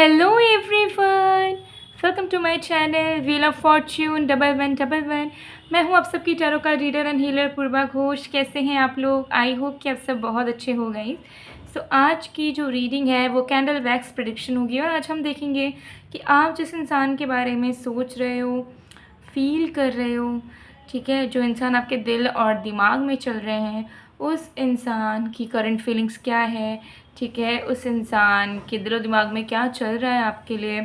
Hello everyone, welcome to my channel wheel of fortune 1111। मैं हूं आप सबकी टैरो का reader and healer Purva Ghosh. कैसे हैं आप लोग? आई होप कि आप सब बहुत अच्छे हो गए। सो आज की जो रीडिंग है वो कैंडल वैक्स प्रेडिक्शन होगी और आज हम देखेंगे कि आप जिस इंसान के बारे में सोच रहे हो, फील कर रहे हो, ठीक है, जो इंसान आपके दिल और दिमाग में चल रहे हैं, उस इंसान की करंट फीलिंग्स क्या है, ठीक है, उस इंसान के दिलो दिमाग में क्या चल रहा है आपके लिए।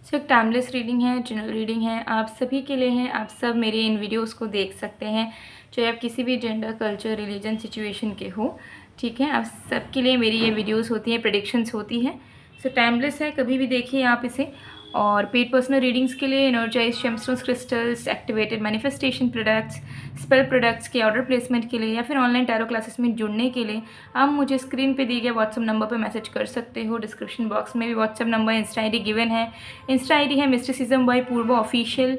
सो एक टाइमलेस रीडिंग है, जनरल रीडिंग है, आप सभी के लिए है। आप सब मेरे इन वीडियोस को देख सकते हैं, चाहे आप किसी भी जेंडर, कल्चर, रिलीजन, सिचुएशन के हो, ठीक है। आप सबके लिए मेरी ये वीडियोस होती हैं, प्रेडिक्शंस होती हैं। सो टाइमलेस है, कभी भी देखिए आप इसे। और पेड पर्सनल रीडिंग्स के लिए energize gemstones, crystals, activated manifestation products, spell products के ऑर्डर प्लेसमेंट के लिए या फिर ऑनलाइन टैरो क्लासेस में जुड़ने के लिए आप मुझे स्क्रीन पे दिए गए व्हाट्सअप नंबर पर मैसेज कर सकते हो। डिस्क्रिप्शन बॉक्स में भी WhatsApp number, insta I D given है। इंस्टा आई डी है मिस्टिसिज्म बाय पूर्वा ऑफिशियल,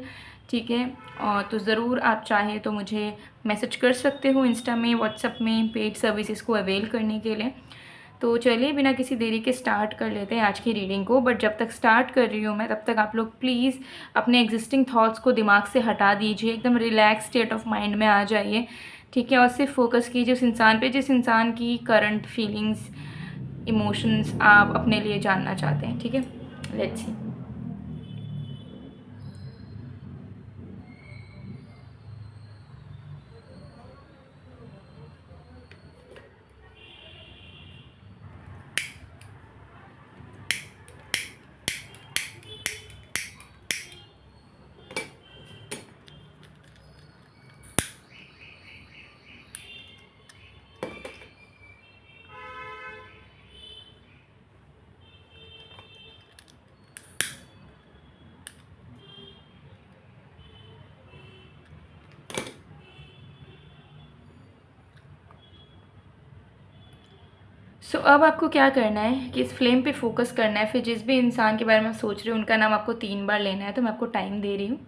ठीक है। और तो ज़रूर आप चाहें तो मुझे मैसेज कर सकते हो इंस्टा में, व्हाट्सअप में, पेड सर्विसेज को अवेल करने के लिए। तो चलिए बिना किसी देरी के स्टार्ट कर लेते हैं आज की रीडिंग को। बट जब तक स्टार्ट कर रही हूँ मैं, तब तक आप लोग प्लीज़ अपने एग्जिस्टिंग थॉट्स को दिमाग से हटा दीजिए, एकदम रिलैक्स स्टेट ऑफ माइंड में आ जाइए, ठीक है। और सिर्फ फोकस कीजिए उस इंसान पे जिस इंसान की करंट फीलिंग्स, इमोशंस आप अपने लिए जानना चाहते हैं, ठीक है। Let's see. सो अब आपको क्या करना है कि इस फ्लेम पे फोकस करना है। फिर जिस भी इंसान के बारे में आप सोच रहे हो उनका नाम आपको 3 बार लेना है। तो मैं आपको टाइम दे रही हूँ।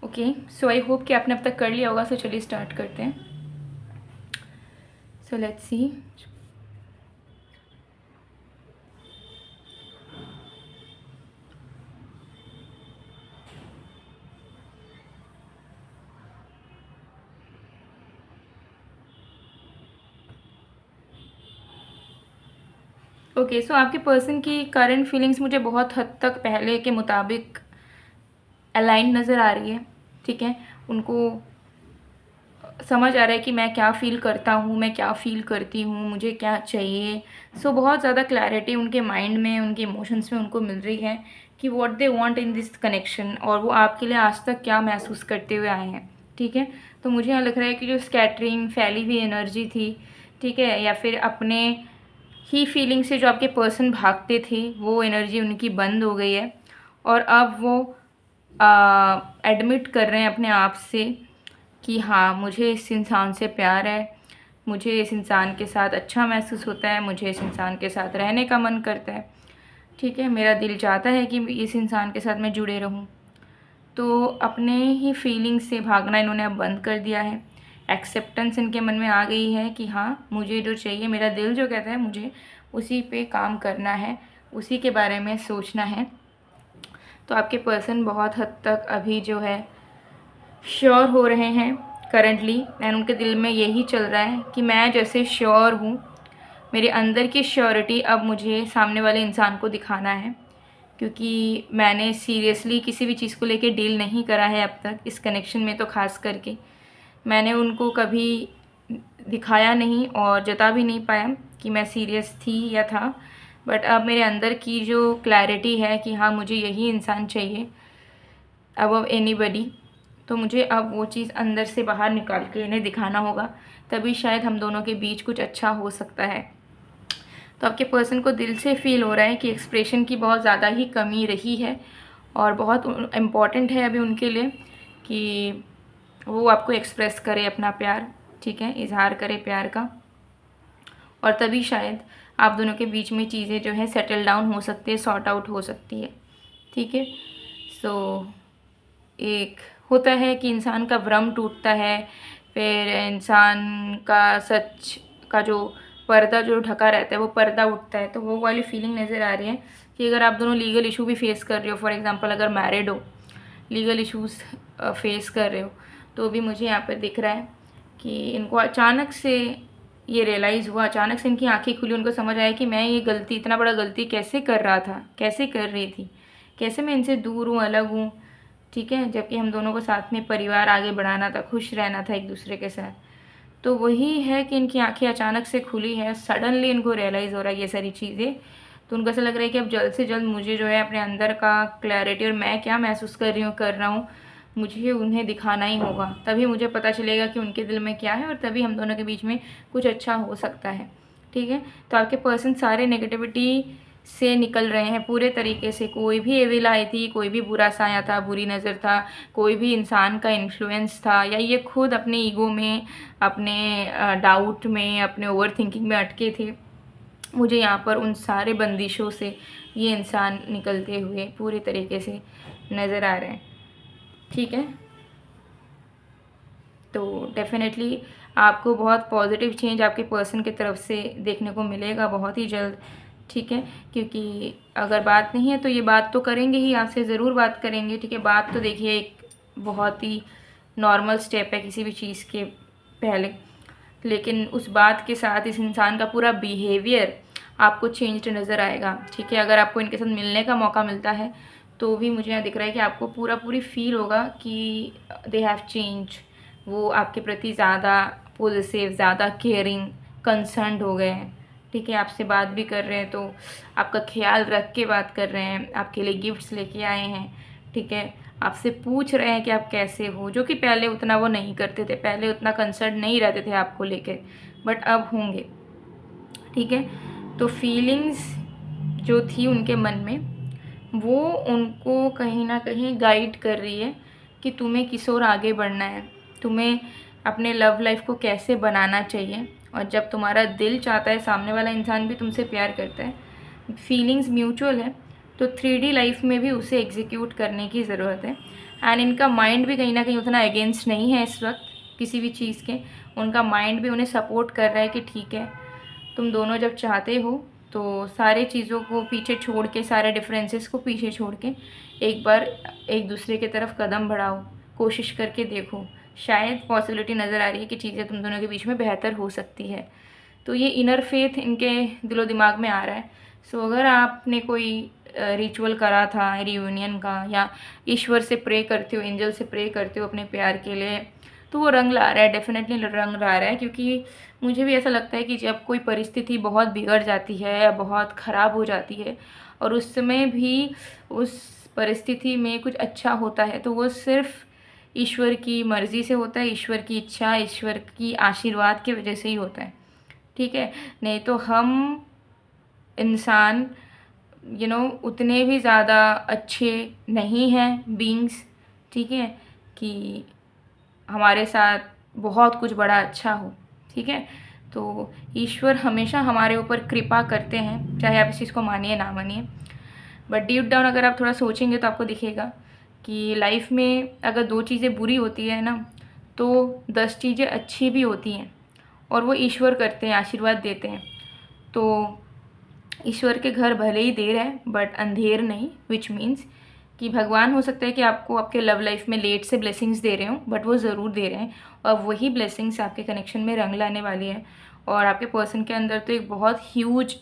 ओके, सो आई होप कि आपने अब तक कर लिया होगा। सो चलिए स्टार्ट करते हैं। So let's see. ओके, सो आपके पर्सन की करंट फीलिंग्स मुझे बहुत हद तक पहले के मुताबिक अलाइन नज़र आ रही है, ठीक है। उनको समझ आ रहा है कि मैं क्या फ़ील करता हूँ, मैं क्या फ़ील करती हूँ, मुझे क्या चाहिए। सो बहुत ज़्यादा क्लैरिटी उनके माइंड में, उनके इमोशंस में उनको मिल रही है कि what they want in this connection, और वो आपके लिए आज तक क्या महसूस करते हुए आए हैं, ठीक है। तो मुझे यहाँ लग रहा है कि जो स्कैटरिंग, फैली हुई एनर्जी थी, ठीक है, या फिर अपने ही फीलिंग से जो आपके पर्सन भागते थे, वो एनर्जी उनकी बंद हो गई है। और अब वो एडमिट कर रहे हैं अपने आप से कि हाँ, मुझे इस इंसान से प्यार है, मुझे इस इंसान के साथ अच्छा महसूस होता है, मुझे इस इंसान के साथ रहने का मन करता है, ठीक है। मेरा दिल चाहता है कि इस इंसान के साथ मैं जुड़े रहूँ। तो अपने ही फीलिंग से भागना इन्होंने अब बंद कर दिया है। एक्सेप्टेंस इनके मन में आ गई है कि हाँ, मुझे जो चाहिए, मेरा दिल जो कहता है, मुझे उसी पे काम करना है, उसी के बारे में सोचना है। तो आपके पर्सन बहुत हद तक अभी जो है श्योर हो रहे हैं करंटली, एंड उनके दिल में यही चल रहा है कि मैं जैसे श्योर हूँ, मेरे अंदर की श्योरिटी अब मुझे सामने वाले इंसान को दिखाना है, क्योंकि मैंने सीरियसली किसी भी चीज़ को लेके डील नहीं करा है अब तक। इस कनेक्शन में तो ख़ास करके मैंने उनको कभी दिखाया नहीं और जता भी नहीं पाया कि मैं सीरियस थी या था। बट अब मेरे अंदर की जो क्लैरिटी है कि हाँ, मुझे यही इंसान चाहिए अबव एनीबडी, तो मुझे अब वो चीज़ अंदर से बाहर निकाल के इन्हें दिखाना होगा, तभी शायद हम दोनों के बीच कुछ अच्छा हो सकता है। तो आपके पर्सन को दिल से फील हो रहा है कि एक्सप्रेशन की बहुत ज़्यादा ही कमी रही है, और बहुत इम्पॉर्टेंट है अभी उनके लिए कि वो आपको एक्सप्रेस करे अपना प्यार, ठीक है, इजहार करे प्यार का, और तभी शायद आप दोनों के बीच में चीज़ें जो है सेटल डाउन हो सकती है, सॉर्ट आउट हो सकती है। ठीक है, सो एक होता है कि इंसान का भ्रम टूटता है, फिर इंसान का सच का जो पर्दा जो ढका रहता है वो पर्दा उठता है। तो वो वाली फीलिंग नज़र आ रही है कि अगर आप दोनों लीगल इशू भी फेस कर रहे हो, फॉर एग्जांपल अगर मैरिड हो, लीगल इश्यूज़ फेस कर रहे हो, तो भी मुझे यहाँ पर दिख रहा है कि इनको अचानक से ये रियलाइज़ हुआ, अचानक से इनकी आंखें खुली, उनको समझ आया कि मैं ये गलती, इतना बड़ा गलती कैसे कर रहा था, कैसे कर रही थी, कैसे मैं इनसे दूर हूँ, अलग हूँ। ठीक है, जबकि हम दोनों को साथ में परिवार आगे बढ़ाना था, खुश रहना था एक दूसरे के साथ। तो वही है कि इनकी आंखें अचानक से खुली है, सडनली इनको रियलाइज़ हो रहा है ये सारी चीज़ें। तो उनको ऐसा लग रहा है कि अब जल्द से जल्द मुझे जो है अपने अंदर का क्लैरिटी और मैं क्या महसूस कर रही हूँ, कर रहा हूँ, मुझे उन्हें दिखाना ही होगा। तभी मुझे पता चलेगा कि उनके दिल में क्या है, और तभी हम दोनों के बीच में कुछ अच्छा हो सकता है। ठीक है, तो आपके पर्सन सारे नेगेटिविटी से निकल रहे हैं पूरे तरीके से। कोई भी एविल आई थी, कोई भी बुरा सा आया था, बुरी नज़र था, कोई भी इंसान का इन्फ्लुएंस था, या ये खुद अपने ईगो में, अपने डाउट में, अपने ओवर थिंकिंग में अटके थे। मुझे यहाँ पर उन सारे बंदिशों से ये इंसान निकलते हुए पूरे तरीके से नज़र आ रहे हैं। ठीक है, तो डेफिनेटली आपको बहुत पॉजिटिव चेंज आपके पर्सन की तरफ से देखने को मिलेगा बहुत ही जल्द। ठीक है, क्योंकि अगर बात नहीं है तो ये बात तो करेंगे ही, आपसे ज़रूर बात करेंगे। ठीक है, बात तो देखिए एक बहुत ही नॉर्मल स्टेप है किसी भी चीज़ के पहले, लेकिन उस बात के साथ इस इंसान का पूरा बिहेवियर आपको चेंज्ड नज़र आएगा। ठीक है, अगर आपको इनके साथ मिलने का मौका मिलता है तो भी मुझे यहाँ दिख रहा है कि आपको पूरी फील होगा कि दे हैव चेंज। वो आपके प्रति ज़्यादा पॉजिटिव, ज़्यादा केयरिंग, कंसर्न्ड हो गए हैं। ठीक है, आपसे बात भी कर रहे हैं तो आपका ख्याल रख के बात कर रहे हैं, आपके लिए गिफ्ट्स लेके आए हैं। ठीक है, आपसे पूछ रहे हैं कि आप कैसे हो, जो कि पहले उतना वो नहीं करते थे, पहले उतना कंसर्न नहीं रहते थे आपको लेके, बट अब होंगे। ठीक है, तो फीलिंग्स जो थी उनके मन में वो उनको कहीं ना कहीं गाइड कर रही है कि तुम्हें किस ओर आगे बढ़ना है, तुम्हें अपने लव लाइफ को कैसे बनाना चाहिए। और जब तुम्हारा दिल चाहता है, सामने वाला इंसान भी तुमसे प्यार करता है, फीलिंग्स म्यूचुअल है, तो 3D लाइफ में भी उसे एग्जीक्यूट करने की ज़रूरत है। एंड इनका माइंड भी कहीं ना कहीं उतना अगेंस्ट नहीं है इस वक्त किसी भी चीज़ के, उनका माइंड भी उन्हें सपोर्ट कर रहा है कि ठीक है, तुम दोनों जब चाहते हो तो सारे चीज़ों को पीछे छोड़ के, सारे डिफरेंसेस को पीछे छोड़ के एक बार एक दूसरे की तरफ कदम बढ़ाओ, कोशिश करके देखो, शायद पॉसिबिलिटी नज़र आ रही है कि चीज़ें तुम दोनों के बीच में बेहतर हो सकती है। तो ये इनर फेथ इनके दिलो दिमाग में आ रहा है। सो अगर आपने कोई रिचुअल करा था रियूनियन का, या ईश्वर से प्रे करते हो, एंजल से प्रे करते हो अपने प्यार के लिए, तो वो रंग ला रहा है, डेफिनेटली रंग ला रहा है। क्योंकि मुझे भी ऐसा लगता है कि जब कोई परिस्थिति बहुत बिगड़ जाती है या बहुत ख़राब हो जाती है, और उस समय भी उस परिस्थिति में कुछ अच्छा होता है, तो वो सिर्फ़ ईश्वर की मर्ज़ी से होता है, ईश्वर की इच्छा, ईश्वर की आशीर्वाद की वजह से ही होता है। ठीक है, नहीं तो हम इंसान उतने भी ज़्यादा अच्छे नहीं हैं बीइंग्स। ठीक है, कि हमारे साथ बहुत कुछ बड़ा अच्छा हो। ठीक है, तो ईश्वर हमेशा हमारे ऊपर कृपा करते हैं, चाहे आप इस चीज़ को मानिए ना मानिए, बट डीप डाउन अगर आप थोड़ा सोचेंगे तो आपको दिखेगा कि लाइफ में अगर 2 चीज़ें बुरी होती है ना, तो 10 चीज़ें अच्छी भी होती हैं, और वो ईश्वर करते हैं, आशीर्वाद देते हैं। तो ईश्वर के घर भले ही देर है बट अंधेर नहीं, विच मीन्स कि भगवान हो सकता है कि आपको आपके लव लाइफ में लेट से ब्लेसिंग्स दे रहे हों, बट वो ज़रूर दे रहे हैं, और वही ब्लेसिंग्स आपके कनेक्शन में रंग लाने वाली है। और आपके पर्सन के अंदर तो एक बहुत ह्यूज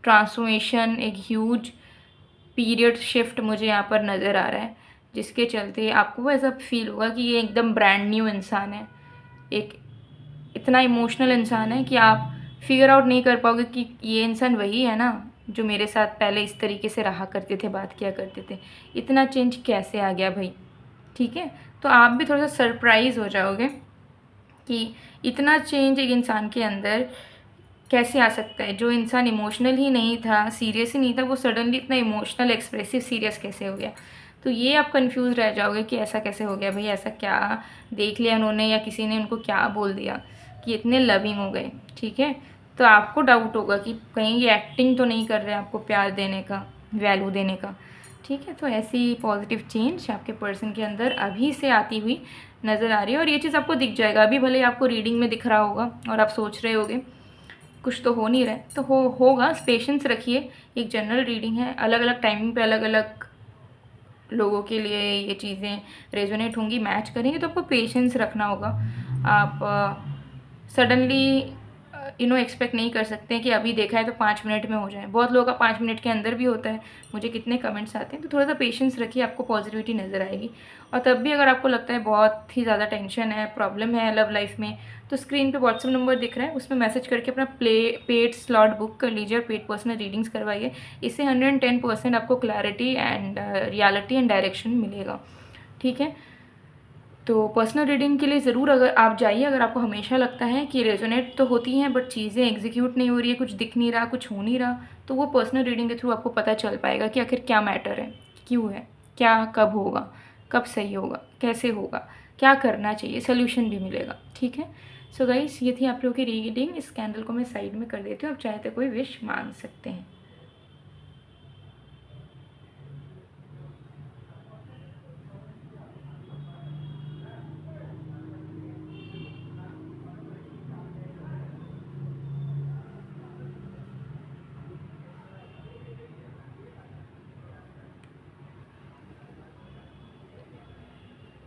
ट्रांसफॉर्मेशन, एक ह्यूज पीरियड शिफ्ट मुझे यहाँ पर नज़र आ रहा है, जिसके चलते आपको ऐसा फील होगा कि ये एकदम ब्रांड न्यू इंसान है, एक इतना इमोशनल इंसान है कि आप फिगर आउट नहीं कर पाओगे कि ये इंसान वही है ना जो मेरे साथ पहले इस तरीके से रहा करते थे, बात किया करते थे, इतना चेंज कैसे आ गया भाई। ठीक है, तो आप भी थोड़ा सा सरप्राइज़ हो जाओगे कि इतना चेंज एक इंसान के अंदर कैसे आ सकता है। जो इंसान इमोशनल ही नहीं था, सीरियस ही नहीं था, वो सडनली इतना इमोशनल, एक्सप्रेसिव, सीरियस कैसे हो गया। तो ये आप कंफ्यूज रह जाओगे कि ऐसा कैसे हो गया भाई, ऐसा क्या देख लिया उन्होंने या किसी ने उनको क्या बोल दिया कि इतने लविंग हो गए, ठीक है। तो आपको डाउट होगा कि कहीं ये एक्टिंग तो नहीं कर रहे आपको प्यार देने का, वैल्यू देने का, ठीक है। तो ऐसी पॉजिटिव चेंज आपके पर्सन के अंदर अभी से आती हुई नज़र आ रही है और ये चीज़ आपको दिख जाएगा। अभी भले आपको रीडिंग में दिख रहा होगा और आप सोच रहे होगे कुछ तो हो नहीं रहा है, तो होगा। पेशेंस रखिए। एक जनरल रीडिंग है, अलग अलग टाइमिंग पे अलग अलग लोगों के लिए ये चीज़ें रेजोनेट होंगी, मैच करेंगी, तो आपको पेशेंस रखना होगा। आप सडनली एक्सपेक्ट नहीं कर सकते हैं कि अभी देखा है तो 5 मिनट में हो जाए। बहुत लोगों का 5 मिनट के अंदर भी होता है, मुझे कितने कमेंट्स आते हैं। तो थोड़ा सा पेशेंस रखिए, आपको पॉजिटिविटी नज़र आएगी। और तब भी अगर आपको लगता है बहुत ही ज़्यादा टेंशन है, प्रॉब्लम है लव लाइफ में, तो स्क्रीन पे व्हाट्सएप नंबर दिख रहा है, उसमें मैसेज करके अपना पेड स्लॉट बुक कर लीजिए और पेड पर्सनल रीडिंग्स करवाइए। इससे 110% आपको clarity and reality and direction मिलेगा, ठीक है। तो पर्सनल रीडिंग के लिए ज़रूर अगर आप जाइए, अगर आपको हमेशा लगता है कि रेजोनेट तो होती हैं बट चीज़ें एग्जीक्यूट नहीं हो रही है, कुछ दिख नहीं रहा, कुछ हो नहीं रहा, तो वो पर्सनल रीडिंग के थ्रू आपको पता चल पाएगा कि आखिर क्या मैटर है, क्यों है, क्या कब होगा, कब सही होगा, कैसे होगा, क्या करना चाहिए, सोल्यूशन भी मिलेगा, ठीक है। सो गाइस, ये थी आप लोगों की रीडिंग। इस कैंडल को मैं साइड में कर देती हूँ, आप चाहे तो कोई विश मांग सकते हैं।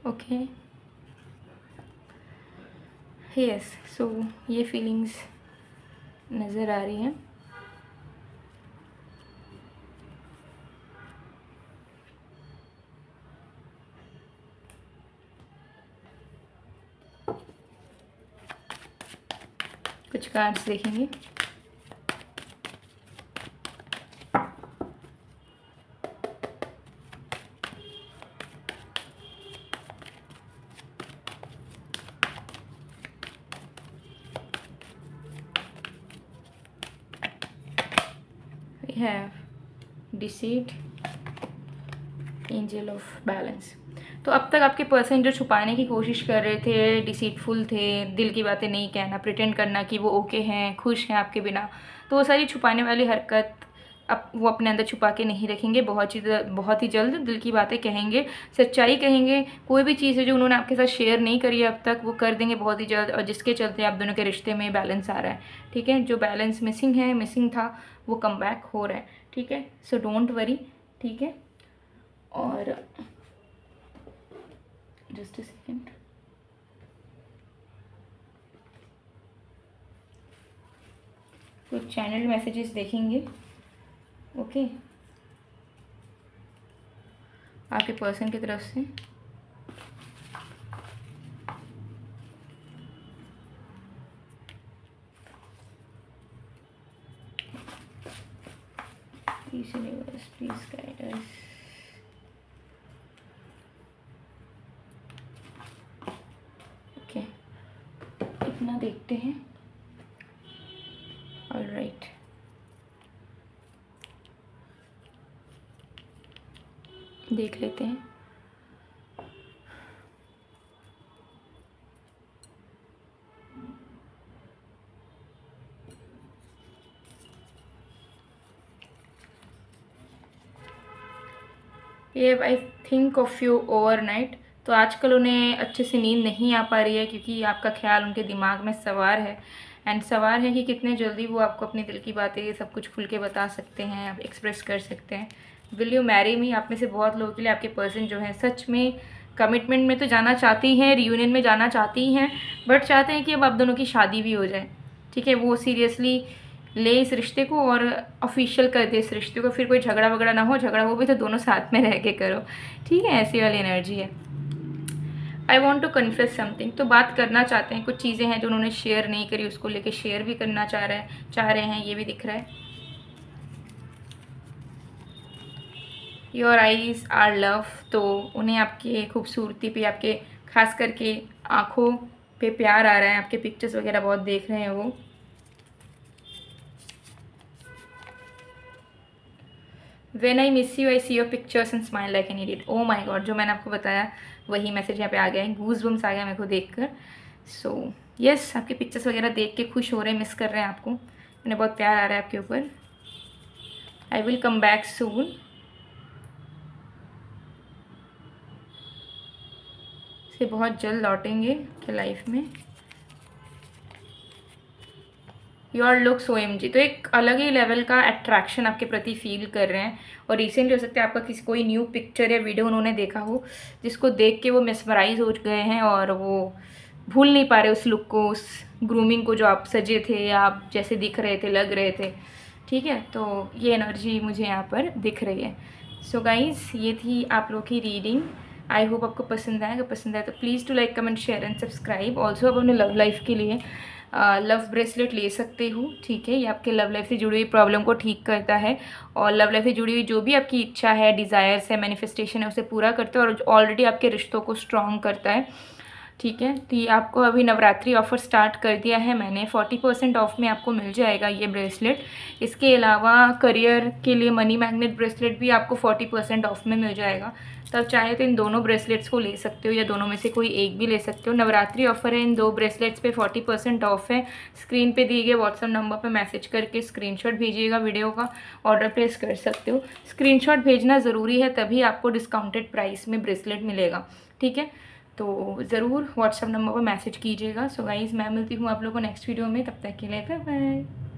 Okay, yes. सो ये फीलिंग्स नज़र आ रही हैं। कुछ कार्ड्स देखेंगे। We have Deceit, angel of balance. तो अब तक आपके पर्सन जो छुपाने की कोशिश कर रहे थे, डिसीटफुल थे, दिल की बातें नहीं कहना, प्रिटेंड करना कि वो ओके हैं, खुश हैं आपके बिना, तो वो सारी छुपाने वाली हरकत अब वो अपने अंदर छुपा के नहीं रखेंगे। बहुत ही जल्द दिल की बातें कहेंगे, सच्चाई कहेंगे। कोई भी चीज़ है जो उन्होंने आपके साथ शेयर नहीं करी है अब तक, वो कर देंगे बहुत ही जल्द, और जिसके चलते आप दोनों के रिश्ते में बैलेंस आ रहा है, ठीक है। जो बैलेंस मिसिंग था वो कम बैक हो रहा है, ठीक है। सो डोंट वरी, ठीक है। और जस्ट अ सेकेंड, कुछ चैनल मैसेजेस देखेंगे, ओके, आपके पर्सन की तरफ से। Please universe, please guide us. Okay, इतना देखते हैं। ऑलराइट, देख लेते हैं। ये I think of you overnight. तो आजकल उन्हें अच्छे से नींद नहीं आ पा रही है क्योंकि आपका ख्याल उनके दिमाग में सवार है, एंड सवार है कि कितने जल्दी वो आपको अपने दिल की बातें सब कुछ खुल के बता सकते हैं, आप एक्सप्रेस कर सकते हैं। Will you marry me? आप में से बहुत लोगों के लिए आपके पर्सन जो है सच में कमिटमेंट में तो जाना चाहती हैं, रियूनियन में जाना चाहती हैं, बट चाहते हैं कि अब आप दोनों की शादी भी हो जाए, ठीक है। वो सीरियसली ले इस रिश्ते को और ऑफिशियल कर दे इस रिश्ते को, फिर कोई झगड़ा वगड़ा ना हो, झगड़ा हो भी तो दोनों साथ में रह के करो, ठीक है। ऐसी वाली एनर्जी है। I want to confess something, तो बात करना चाहते हैं, कुछ चीज़ें हैं जो उन्होंने शेयर नहीं करी, उसको लेके शेयर भी करना चाह रहे हैं, ये भी दिख रहा है। योर आईज आर लव, तो उन्हें आपकी खूबसूरती पे, आपके खास करके आँखों पे प्यार आ रहा है, आपके पिक्चर्स वगैरह बहुत देख रहे हैं वो। When I miss you, I see your pictures and smile like an idiot. Oh my God, जो मैंने आपको बताया वही मैसेज यहाँ पे आ गया है, गूज बम्स आ गया मेरे को देखकर। सो यस, आपके पिक्चर्स वगैरह देख के खुश हो रहे हैं, मिस कर रहे हैं आपको, उन्हें बहुत प्यार आ रहा है आपके ऊपर। I will come back soon. से बहुत जल्द लौटेंगे आपके लाइफ में। योर लुक्स OMG, तो एक अलग ही लेवल का अट्रैक्शन आपके प्रति फील कर रहे हैं। और रिसेंटली हो सकता है आपका किसी कोई न्यू पिक्चर या वीडियो उन्होंने देखा हो, जिसको देख के वो मिसमराइज हो गए हैं और वो भूल नहीं पा रहे उस लुक को, उस ग्रूमिंग को, जो आप सजे थे, आप जैसे दिख रहे थे, लग रहे थे। ठीक है, तो ये एनर्जी मुझे यहाँ पर दिख रही है। सो गाइज़, ये थी आप लोग की रीडिंग। आई होप आपको पसंद आए। अगर पसंद आए तो please to like, comment, share and subscribe. Also आप अपने लव लाइफ के लिए लव ब्रेसलेट ले सकते हो। ठीक है, ये आपके लव लाइफ से जुड़ी हुई प्रॉब्लम को ठीक करता है और लव लाइफ से जुड़ी हुई जो भी आपकी इच्छा है, डिज़ायर्स है, मैनिफेस्टेशन है, उसे पूरा करता है और ऑलरेडी आपके रिश्तों को स्ट्रॉन्ग करता है। ठीक है, तो ये आपको अभी नवरात्रि ऑफ़र स्टार्ट कर दिया है मैंने, 40% ऑफ में आपको मिल जाएगा ये ब्रेसलेट। इसके अलावा करियर के लिए मनी मैग्नेट ब्रेसलेट भी आपको 40% ऑफ में मिल जाएगा। तो आप चाहे तो इन दोनों ब्रेसलेट्स को ले सकते हो या दोनों में से कोई एक भी ले सकते हो। नवरात्रि ऑफ़र है, इन 2 ब्रेसलेट्स पे 40% ऑफ है। स्क्रीन पे दिए गए व्हाट्सएप नंबर पे मैसेज करके स्क्रीनशॉट भेजिएगा, वीडियो का ऑर्डर प्लेस कर सकते हो। स्क्रीनशॉट भेजना ज़रूरी है, तभी आपको डिस्काउंटेड प्राइस में ब्रेसलेट मिलेगा। ठीक है, तो ज़रूर व्हाट्सएप नंबर पर मैसेज कीजिएगा। सो गाइज़, मैं मिलती हूँ आप लोगों को नेक्स्ट वीडियो में, तब तक के लिए बाय बाय।